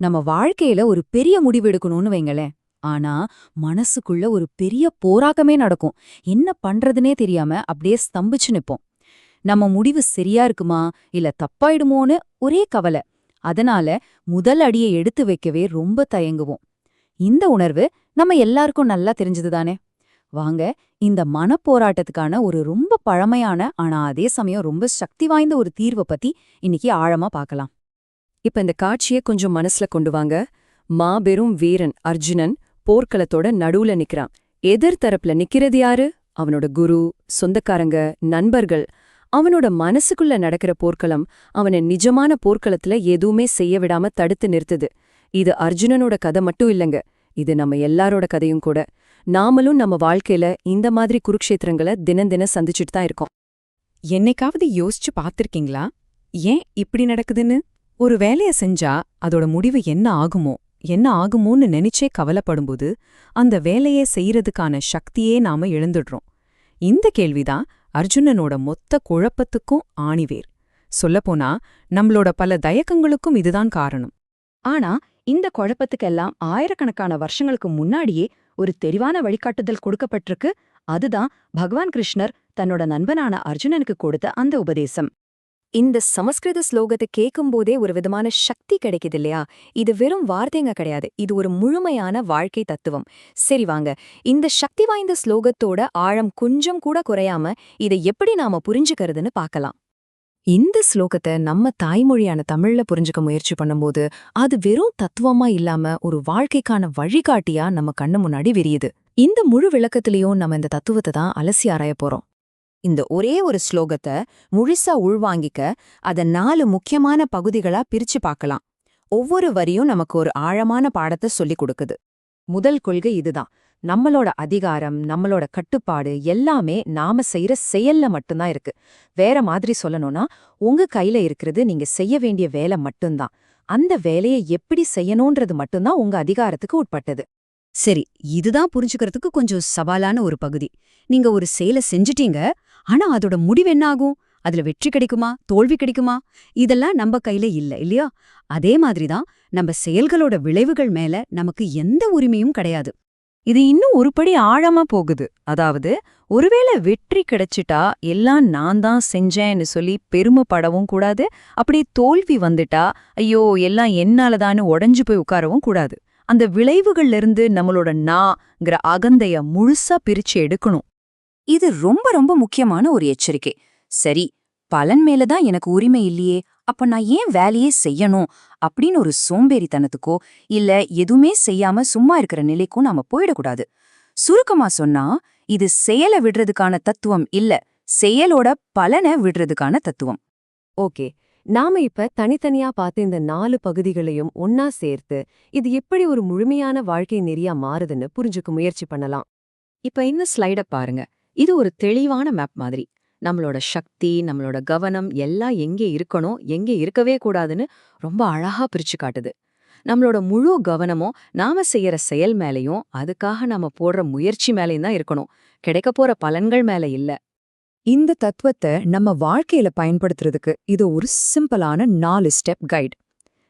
நம்ம வாழ்க்கையில ஒரு பெரிய முடிவு எடுக்கணும்னு வைங்களேன். ஆனா மனசுக்குள்ள ஒரு பெரிய போராட்டமே நடக்கும். என்ன பண்றதுனே தெரியாம அப்படியே ஸ்தம்பிச்சு நிப்போம். நம்ம முடிவு சரியா இருக்குமா இல்ல தப்பாயிடுமோன்னு ஒரே கவலை. அதனால முதல் அடியை எடுத்து வைக்கவே ரொம்ப தயங்குவோம். இந்த உணர்வு நம்ம எல்லாருக்கும் நல்லா தெரிஞ்சது தானே. வாங்க, இந்த மனப்போராட்டத்துக்கான ஒரு ரொம்ப பழமையான ஆனா அதே சமயம் ரொம்ப சக்தி வாய்ந்த ஒரு தீர்வை பத்தி இன்னைக்கு ஆழமா பார்க்கலாம். இப்ப இந்த காட்சியை கொஞ்சம் மனசுல கொண்டு வாங்க. மாபெரும் வீரன் அர்ஜுனன் போர்க்களத்தோட நடுவுல நிக்கிறான். எதிர் தரப்புல நிக்கிறது யாரு? அவனோட குரு, சொந்தக்காரங்க, நண்பர்கள். அவனோட மனசுக்குள்ள நடக்கிற போர்க்களம் அவனை நிஜமான போர்க்களத்துல எதுவுமே செய்ய விடாம தடுத்து நிறுத்துது. இது அர்ஜுனனோட கதை மட்டும் இல்லங்க, இது நம்ம எல்லாரோட கதையும் கூட. நாமளும் நம்ம வாழ்க்கையில இந்த மாதிரி குருக்ஷேத்திரங்களை தினம் தினம் சந்திச்சுட்டு தான் இருக்கோம். என்னைக்காவது யோசிச்சு பார்த்திருக்கீங்களா ஏன் இப்படி நடக்குதுன்னு? ஒரு வேலைய செஞ்சா அதோட முடிவு என்ன ஆகுமோன்னு நினைச்சே கவலைப்படும்போது அந்த வேலையை செய்யறதுக்கான சக்தியே நாம இழந்துடுறோம். இந்த கேள்விதான் அர்ஜுனனோட மொத்த குழப்பத்துக்கும் ஆணிவேர். சொல்லப்போனா நம்மளோட பல தயக்கங்களுக்கும் இதுதான் காரணம். ஆனா இந்த குழப்பத்துக்கெல்லாம் ஆயிரக்கணக்கான வருஷங்களுக்கு முன்னாடியே ஒரு தெளிவான வழிகாட்டுதல் கொடுக்கப்பட்டிருக்கு. அதுதான் பகவான் கிருஷ்ணர் தன்னோட நண்பனான அர்ஜுனனுக்கு கொடுத்த அந்த உபதேசம். இந்த சமஸ்கிருத ஸ்லோகத்தை கேட்கும்போதே ஒரு விதமான சக்தி கிடைக்குது இல்லையா? இது வெறும் வார்த்தைங்க கிடையாது, இது ஒரு முழுமையான வாழ்க்கை தத்துவம். சரி வாங்க, இந்த சக்தி வாய்ந்த ஸ்லோகத்தோட ஆழம் கொஞ்சம் கூட குறையாம இதை எப்படி நாம புரிஞ்சுக்கிறதுன்னு பார்க்கலாம். இந்த ஸ்லோகத்தை நம்ம தாய்மொழியான தமிழ்ல புரிஞ்சுக்க முயற்சி பண்ணும்போது அது வெறும் தத்துவமா இல்லாம ஒரு வாழ்க்கைக்கான வழிகாட்டியா நம்ம கண்ணு முன்னாடி விரியுது. இந்த முழு விளக்கத்திலையும் நம்ம இந்த தத்துவத்தை தான் அலசி ஆராய போறோம். இந்த ஒரே ஒரு ஸ்லோகத்தை முழுசா உள்வாங்கிக்க அத 4 முக்கியமான பகுதிகளா பிரிச்சு பார்க்கலாம். ஒவ்வொரு வரியும் நமக்கு ஒரு ஆழமான பாடத்தை சொல்லிக் கொடுக்குது. முதல் கொள்கை இதுதான்: நம்மளோட அதிகாரம், நம்மளோட கட்டுப்பாடு எல்லாமே நாம செய்யற செயல்ல மட்டும்தான் இருக்கு. வேற மாதிரி சொல்லணும்னா, உங்க கையில இருக்கிறது நீங்க செய்ய வேண்டிய வேலை மட்டும்தான். அந்த வேலையை எப்படி செய்யணும்ன்றது மட்டும்தான் உங்க அதிகாரத்துக்கு உட்பட்டது. சரி, இதுதான் புரிஞ்சுக்கிறதுக்கு கொஞ்சம் சவாலான ஒரு பகுதி. நீங்க ஒரு செயலை செஞ்சுட்டீங்க, ஆனா அதோட முடிவு என்ன ஆகும்? அதுல வெற்றி கிடைக்குமா, தோல்வி கிடைக்குமா? இதெல்லாம் நம்ம கையில இல்லையா? அதே மாதிரிதான் நம்ம செயல்களோட விளைவுகள் மேல நமக்கு எந்த உரிமையும் கிடையாது. இது இன்னும் ஒருபடி ஆழமா போகுது. அதாவது, ஒருவேளை வெற்றி கிடைச்சிட்டா எல்லாம் நான் தான் செஞ்சேன்னு சொல்லி பெருமைப்படவும் கூடாது. அப்படியே தோல்வி வந்துட்டா ஐயோ எல்லாம் என்னாலதான்னு உடைஞ்சு போய் உட்காரவும் கூடாது. அந்த விளைவுகள்ல இருந்து நம்மளோட நாங்கிற அகந்தைய முழுசா பிரிச்சு எடுக்கணும். இது ரொம்ப ரொம்ப முக்கியமான ஒரு எச்சரிக்கை. சரி, பலன் மேலதான் எனக்கு உரிமை இல்லையே, அப்ப நான் ஏன் வேலையே செய்யணும் அப்படின்னு ஒரு சோம்பேறித்தனத்துக்கோ இல்ல எதுவுமே செய்யாம சும்மா இருக்கிற நிலைக்கும் நாம போயிடக்கூடாது. சுருக்கமா சொன்னா, இது செயலை விடுறதுக்கான தத்துவம் இல்ல, செயலோட பலனை விடுறதுக்கான தத்துவம். ஓகே, நாம இப்ப தனித்தனியா பார்த்து இந்த 4 பகுதிகளையும் ஒன்னா சேர்த்து இது எப்படி ஒரு முழுமையான வாழ்க்கை நெறியா மாறுதுன்னு புரிஞ்சுக்க முயற்சி பண்ணலாம். இப்ப இந்த ஸ்லைட பாருங்க. இது ஒரு தெளிவான மேப் மாதிரி. நம்மளோட சக்தி, நம்மளோட கவனம் எல்லாம் எங்கே இருக்கணும், எங்கே இருக்கவே கூடாதுன்னு ரொம்ப அழகா பிரிச்சு காட்டுது. நம்மளோட முழு கவனமும் நாம செய்யற செயல் மேலையும் அதுக்காக நாம போடுற முயற்சி மேலையும் தான் இருக்கணும், கிடைக்க போற பலன்கள் மேல இல்ல. இந்த தத்துவத்தை நம்ம வாழ்க்கையில பயன்படுத்துறதுக்கு இது ஒரு சிம்பிளான 4 ஸ்டெப் கைட்.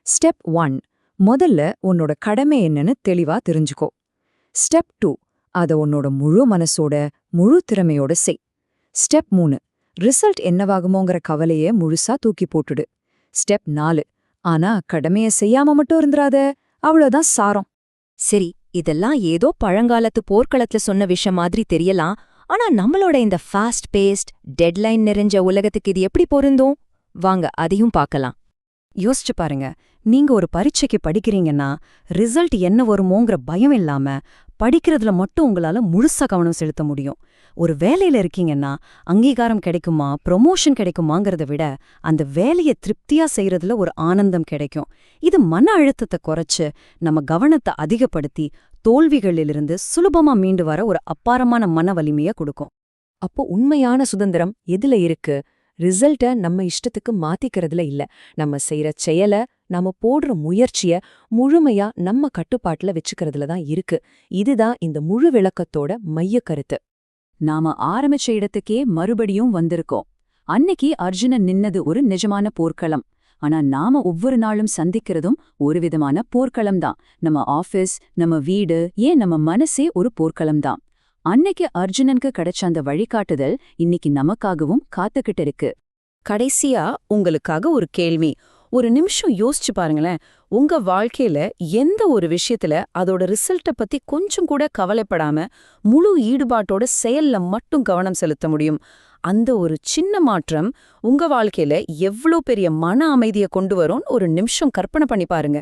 ஸ்டெப் 1, முதல்ல உன்னோட கடமை என்னன்னு தெளிவா தெரிஞ்சுக்கோ. ஸ்டெப் 2, அதை உன்னோட முழு மனசோட முழு திறமையோட செய். ஸ்டெப் 3, ரிசல்ட் என்னவாகுமோங்கிற கவலைய முழுசா தூக்கி போட்டுடு. ஸ்டெப் 4, ஆனா கடமைய செய்யாம மட்டும் இருந்துராத, அவ்வளவுதான் சாரம். சரி, இதெல்லாம் ஏதோ பழங்காலத்து போர்க்களத்துல சொன்ன விஷயம் மாதிரி தெரியலாம். ஆனா நம்மளோட இந்த ஃபாஸ்ட் பேஸ்ட், டெட்லைன் நிறைஞ்ச உலகத்துக்கு இது எப்படி பொருந்தும்? வாங்க அதையும் பார்க்கலாம். யோசிச்சு பாருங்க, நீங்க ஒரு பரீட்சைக்கு படிக்கிறீங்கன்னா ரிசல்ட் என்ன வருமோங்கிற பயம் இல்லாம படிக்கிறதுல மட்டும் உங்களால முழுசா கவனம் செலுத்த முடியும். ஒரு வேலையில இருக்கீங்கன்னா அங்கீகாரம் கிடைக்குமா, ப்ரொமோஷன் கிடைக்குமாங்கிறத விட அந்த வேலையை திருப்தியா செய்யறதுல ஒரு ஆனந்தம் கிடைக்கும். இது மன அழுத்தத்தை குறைச்சு நம்ம கவனத்தை அதிகப்படுத்தி தோல்விகளிலிருந்து சுலபமா மீண்டு வர ஒரு அப்பாரமான மன வலிமைய கொடுக்கும். அப்போ உண்மையான சுதந்திரம் எதுல இருக்கு? ரிசல்ட்ட நம்ம இஷ்டத்துக்கு மாத்திக்கிறதுல இல்ல, நம்ம செய்யற செயல, நாம போடுற முயற்சிய முழுமையா நம்ம கட்டுப்பாட்டுல வச்சுக்கிறதுல தான் இருக்கு. இதுதான் இந்த முழு விளக்கத்தோட மைய கருத்து. நாம ஆரம்பிச்ச இடத்துக்கே மறுபடியும் வந்திருக்கோம். அன்னைக்கு அர்ஜுனன் நின்னது ஒரு நிஜமான போர்க்களம். ஆனா நாம ஒவ்வொரு நாளும் சந்திக்கிறதும் ஒரு விதமான போர்க்களம் தான். நம்ம ஆபீஸ், நம்ம வீடு, ஏன் நம்ம மனசே ஒரு போர்க்களம் தான். அன்னைக்கு அர்ஜுனனுக்கு கிடைச்ச அந்த வழிகாட்டுதல் இன்னைக்கு நமக்காகவும் காத்துக்கிட்டு இருக்கு. கடைசியா உங்களுக்காக ஒரு கேள்வி. ஒரு நிமிஷம் யோசிச்சு பாருங்களேன். உங்க வாழ்க்கையில எந்த ஒரு விஷயத்துல அதோட ரிசல்ட்ட பத்தி கொஞ்சம் கூட கவலைப்படாம முழு ஈடுபாட்டோட செயல்ல மட்டும் கவனம் செலுத்த முடியும்? அந்த ஒரு சின்ன மாற்றம் உங்க வாழ்க்கையில எவ்ளோ பெரிய மன அமைதியை கொண்டு வரும்னு ஒரு நிமிஷம் கற்பனை பண்ணி பாருங்க.